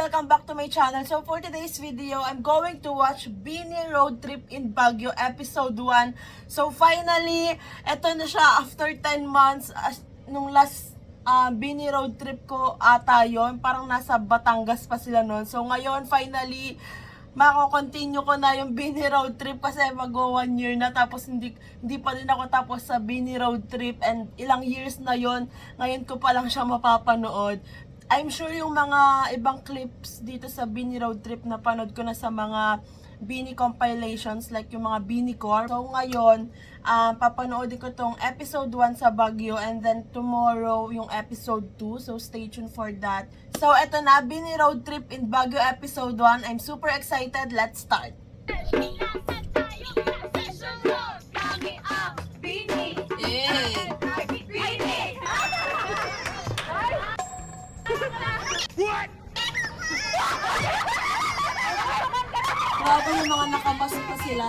Welcome back to my channel. So for today's video, I'm going to watch Bini Road Trip in Baguio Episode 1. So finally, eto na siya after 10 months. Nung last Bini Road Trip ko ata yun. Parang nasa Batangas pa sila noon. So ngayon, finally, mako-continue ko na yung Bini Road Trip kasi mag-1 year na, tapos hindi pa din ako tapos sa Bini Road Trip, and ilang years na yon. Ngayon ko pa lang siya mapapanood. I'm sure yung mga ibang clips dito sa Bini Road Trip na panood ko na sa mga Bini compilations, like yung mga Bini Core. So ngayon, papanoodin ko tong episode 1 sa Baguio, and then tomorrow yung episode 2. So stay tuned for that. So eto na, Bini Road Trip in Baguio episode 1. I'm super excited. Let's start. Yay! Grabe yung mga nakabasa pa sila,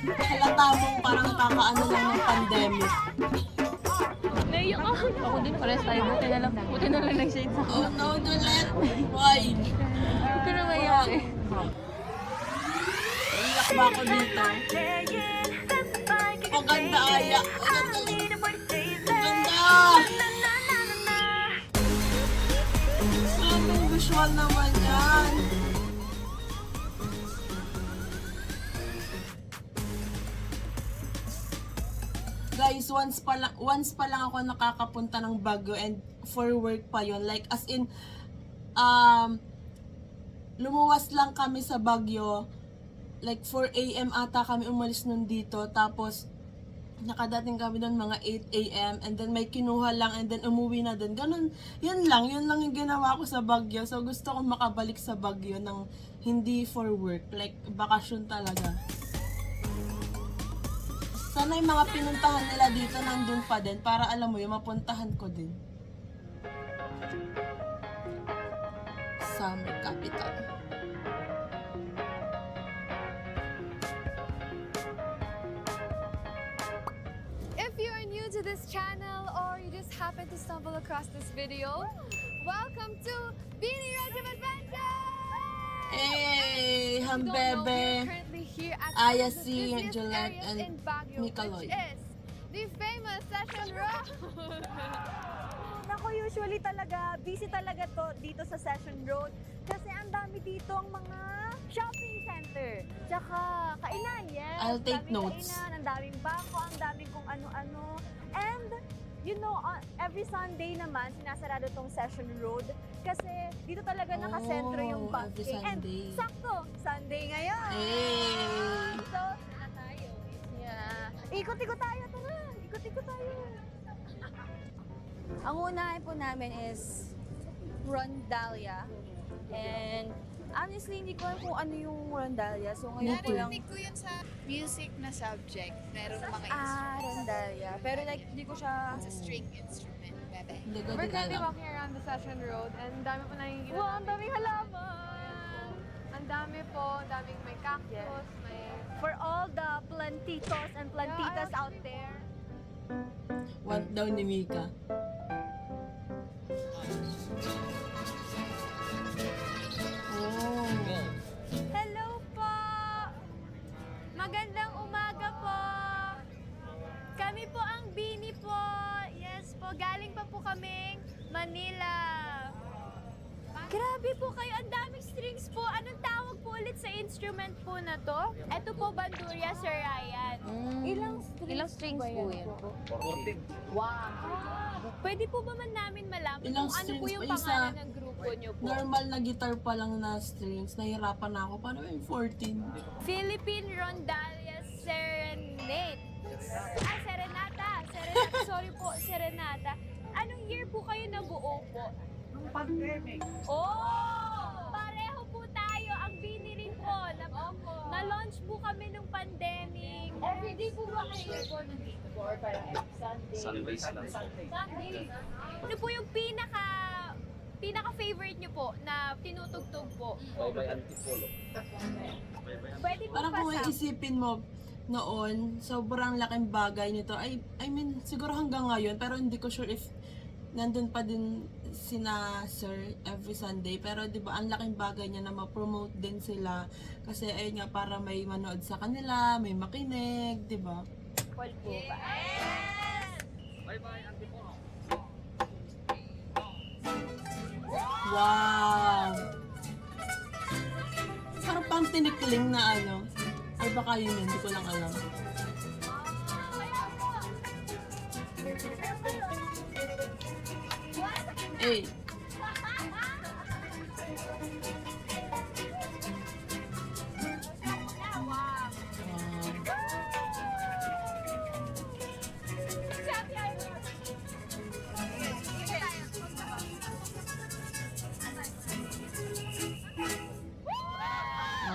halata mong parang kakaano lang ng pandemic. Naiyak ako. Ako din, pares tayo. Buti na lang nag-shades ako. Oh no, Dolet! Why? Huwag ka na maiyak eh. Iyak ba ako dito? Ang ganda, Aya! Ang ganda! Ang visual naman yan! Guys, once pa lang ako nakakapunta ng Baguio, and for work pa yon. Like, as in, lumuwas lang kami sa Baguio. Like, 4 AM ata kami umalis nun dito. Tapos, nakadating kami doon mga 8 AM. And then, may kinuha lang, and then umuwi na din. Ganun, yun lang yung ginawa ko sa Baguio. So, gusto kong makabalik sa Baguio ng hindi for work. Like, bakasyon talaga. Sana yung mga pinuntahan nila dito nandun pa din, para alam mo yung mapuntahan ko din. Summer capital. If you are new to this channel or you just happen to stumble across this video, welcome to Bini Road Trip Adventure! Hey, If you don't know, we're Hambebe, currently here at Aya one of the C, busiest Juliet, areas and in Baguio, Nicoloy. which is the famous Session Road. Nako, usually talaga, busy talaga to dito sa Session Road. Kasi ang dami dito ang mga shopping center. Tsaka kainan, yes. I'll take Daming notes. Kainan, ang daming bangko, ang daming kung ano-ano. And, you know, every Sunday naman, sinasarado tong Session Road. Kasi dito talaga nakasentro yung Oh, every parking. And Sunday. sakto, Sunday ngayon. Hey! So, yeah. Ikot-ikot tayo, tara. Ikot-ikot tayo. Ang unahin po namin is Rondalia. And honestly, hindi ko alam kung ano yung Rondalia. So ngayon ko lang... Narinig ko yun sa music na subject. Meron mga instruments. Rondalia. Pero like, hindi ko siya... Sa string instrument. Bebe. Hindi ko We're din currently alam. walking around the Session Road and ang dami po nakikita Wow, ang namin. daming halaman! Ang dami po, ang daming may cactus, may... For all the plantitos and plantitas out there. Want daw ni Mika. Oh. Hello po! Magandang umaga po! Kami po ang Bini po. Yes po, galing pa po kaming Manila. Grabe po kayo, ang daming strings po. Anong tawag po ulit sa instrument po na to? Ito po, bandurria, Sir Ryan. Ilang strings po yan? Pwede po ba man namin malaman Ilang kung ano po strings yung pa isa? pangalan ng grupo nyo po? Normal na guitar pa lang na strings. Nahirapan na ako. Paano yung 14? Philippine Rondalia Serenade. Serenata. Sorry po, Serenata. Anong year po kayo nabuo po? Nung pandemic. Oh! Pareho po tayo. Ang Bini rin po. Na-launch po kami nung pandemic. Everyday po ba kayo po nandito? Or parang Sunday. Sundays lang po. Sunday. Ano po yung pinaka-favorite nyo po na tinutugtog po? Bye-bye Antipolo. Pwede po Parang kung pa isipin mo, noon, sobrang laking bagay nito. I mean, siguro hanggang ngayon, pero hindi ko sure if nandun pa din sina Sir every Sunday. Pero di ba ang laking bagay niya na ma-promote din sila. Kasi ayun nga, para may manood sa kanila, may makinig, di ba? Call po ba? Wow! Parang pang tinikling na ano. Ay baka yun, hindi ko lang alam. Eh.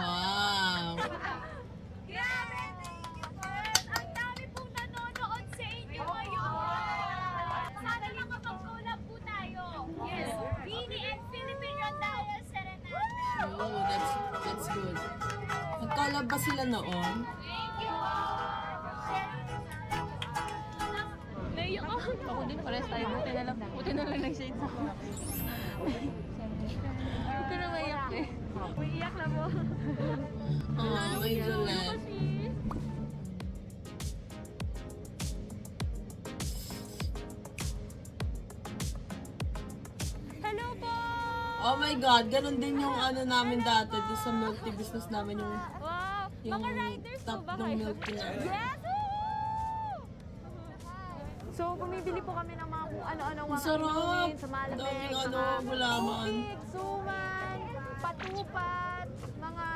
Wow! Grabe! Ang dami pong nanonood sa inyo ngayon! Sana lang kapag-collab po tayo. Yes, Beanie and Philippine Rondalla Serenata. Oh, that's good. Nagkalab ba sila noon? Thank you! Naiyak ako. Ako din, pares tayo. Buti na lang nag-shades ako. Huwag ka na maiyak eh. Umiiyak na po. Oh, may Juliet. Hello po! Oh my God, ganun din yung ano namin dati doon sa milk tea business namin, yung Wow! yung Mga riders po top ba ng kayo? milk tea namin. Yes! Woo! So, bumibili po kami ng mga kung ano-ano mga Sarap! inumin sa Malamig, Daming ano, mga gulaman. tubig, suman, patupat, mga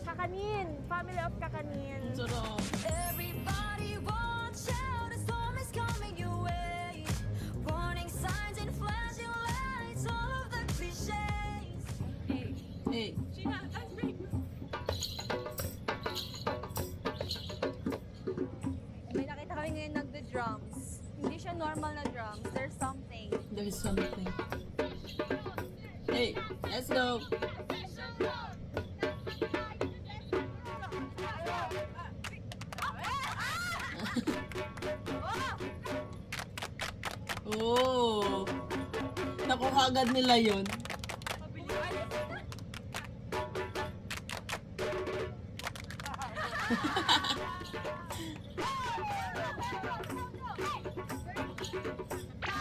kakanin, family of kakanin. Sarap. Everybody watch out, a storm is coming your way. Warning signs and flashing lights, all of the cliches. Hey. May nakita kami ngayon nagda-drums. Hindi siya normal na drums. There's something. There's something. Hey, let's go. Oh. Nakuha agad nila yun.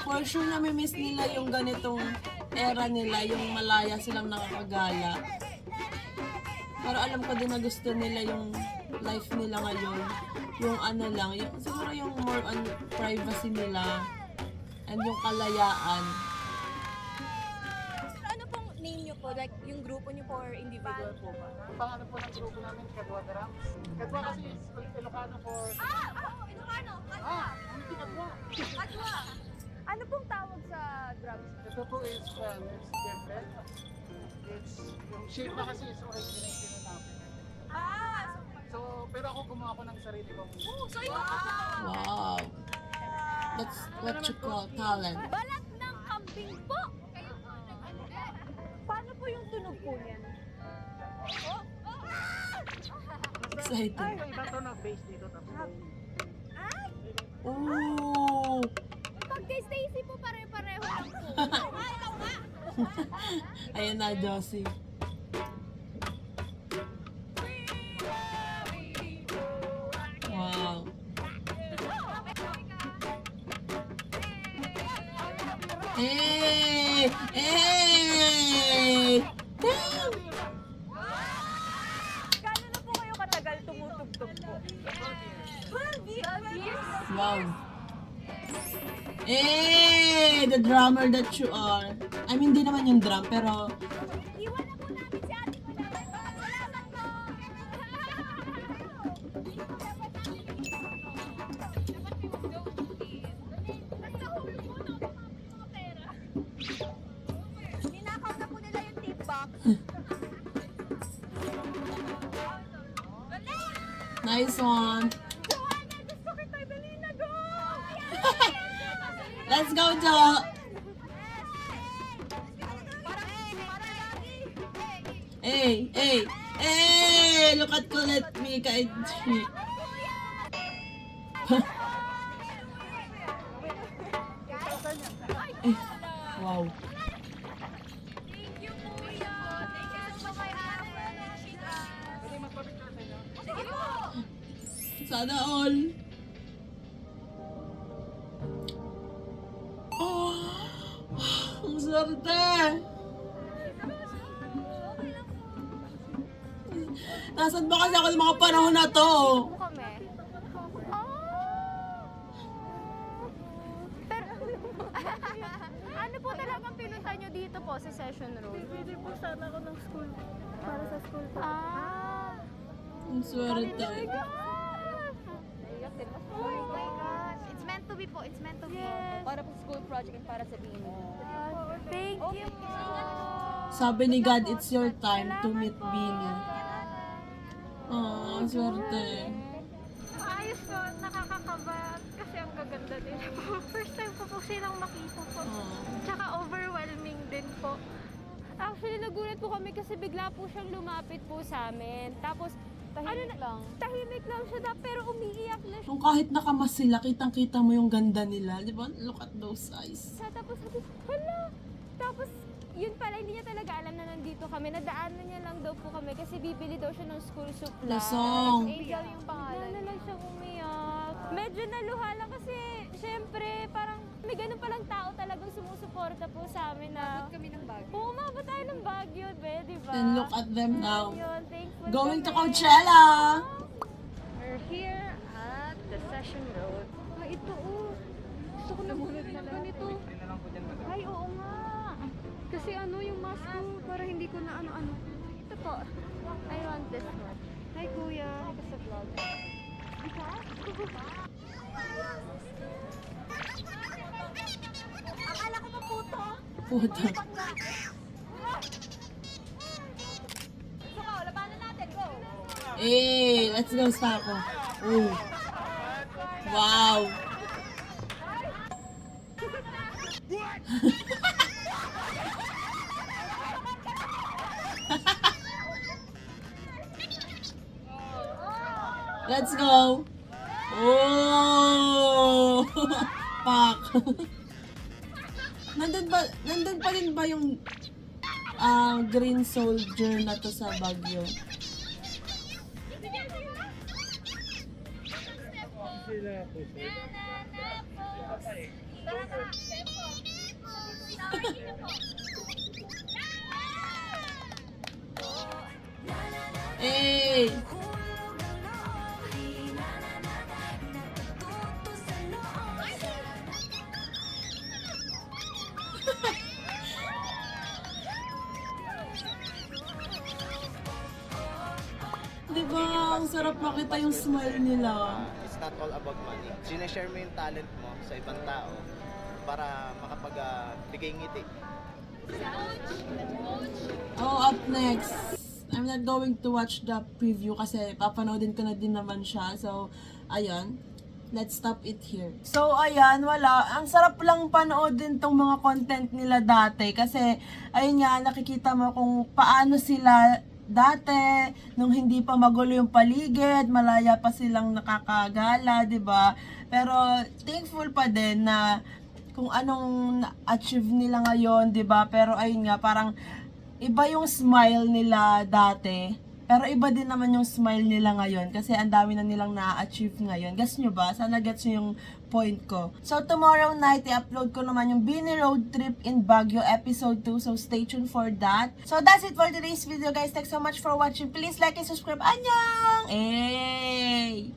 For sure nami-miss nila yung ganitong era nila, yung malaya silang nakakagala. Pero alam ko din na gusto nila yung life nila ngayon. Yung ano lang, yung, siguro yung more on privacy nila and yung kalayaan. Ano pong name niyo po? Like, yung grupo niyo po or individual po ba? Ang pangalan po ng grupo namin, Kadwa Drums. Kadwa kasi is Ilocano for... Ilocano! Hindi Kadwa. Atwa! Ano pong tawag sa drums? Ito po is, siyempre, it's, yung shape na kasi is originated na namin. So, pero ako gumawa ko ng sarili kong... Wow. That's what you call talent. Balat ng kambing po! Paano po yung tunog po niyan? Excited. Ay, yung iba to na bass dito. Tapos, Ooh. Pag kay Stacy po pare-pareho lang po. Ayan na, Josie. Wow. Hey! Hey! Damn! Gano'n na po kayo katagal tumutugtog po? 12 years! Wow. Hey! The drummer that you are. I mean, di naman yung drum, pero Iwan na po namin si ate ko na. Salamat po! Ninakaw na po nila yung tip box. nice one. Joanna, gusto kita, dali na, go! Let's go, Jo! Hey, hey, hey! Look at Colette, Mika, and she. Wow. Sana all. Oh, ang swerte. Nasaan ba kasi ako ng mga panahon na to? Po kami. Pero, ano po talagang pinunta nyo dito po sa Session Road? Pwede po sana ako ng school. Para sa school po. Ang swerte. Oh my gosh. It's meant to be po. It's meant to be. Para po school project and para sa Bini. Thank you. Sabi ni God, it's your time to meet Bini. Oh, ang swerte. Ayos po, nakakakaba kasi ang gaganda nila po. First time ko po silang makita po. Oh. Tsaka overwhelming din po. Actually, nagulat po kami kasi bigla po siyang lumapit po sa amin. Tapos, tahimik lang siya pero umiiyak na siya. Kung kahit nakamas sila, kitang-kita mo yung ganda nila. Di ba? Look at those eyes. Tapos sabi, hala! Tapos, yun pala, hindi niya talaga alam na nandito kami. Nadaanan niya lang daw po kami kasi bibili daw siya ng school supply. Lasong. Angel yung pangalan. Na lang siyang umiyak. Medyo naluha lang kasi, syempre, parang may ganun palang tao talagang sumusuporta po sa amin na... Kami ng bag. Oo, umabot tayo ng Baguio, be, di ba? And look at them now. Yun, thankful Going to kami. Coachella! We're here at the Session Road. Ito, oh. Gusto ko na ng ganito. Ay, oo nga. Kasi ano yung mask ko, para hindi ko na ano-ano. Ito po. I want this one. Hi, kuya. Ito sa vlog. Akala ko maputo. Puta. Suka, labanan natin. Go! Eh, let's go, Stako. Oh. Wow. Let's go. Oh. Pak. Nandun pa rin ba yung green soldier na to sa Baguio? Eh. Diba, ang sarap makita yung smile nila. It's not all about money. Sinashare mo yung talent mo sa ibang tao para makapagbigay ngiti. Oh, up next. I'm not going to watch the preview kasi papanoodin ko na din naman siya. So, ayun. Let's stop it here. So, ayan, wala. Ang sarap lang panoodin tong mga content nila dati. Kasi, ayun nga, nakikita mo kung paano sila dati, nung hindi pa magulo yung paligid, malaya pa silang nakakagala, 'di ba? Pero thankful pa din na kung anong achieve nila ngayon, 'di ba? Pero ayun nga, parang iba yung smile nila dati. Pero iba din naman yung smile nila ngayon kasi ang dami na nilang na-achieve ngayon. Gets nyo ba? Sana gets nyo yung point ko. So tomorrow night, i-upload ko naman yung Bini Road Trip in Baguio episode 2. So stay tuned for that. So that's it for today's video, guys. Thanks so much for watching. Please like and subscribe. Annyeong! Hey!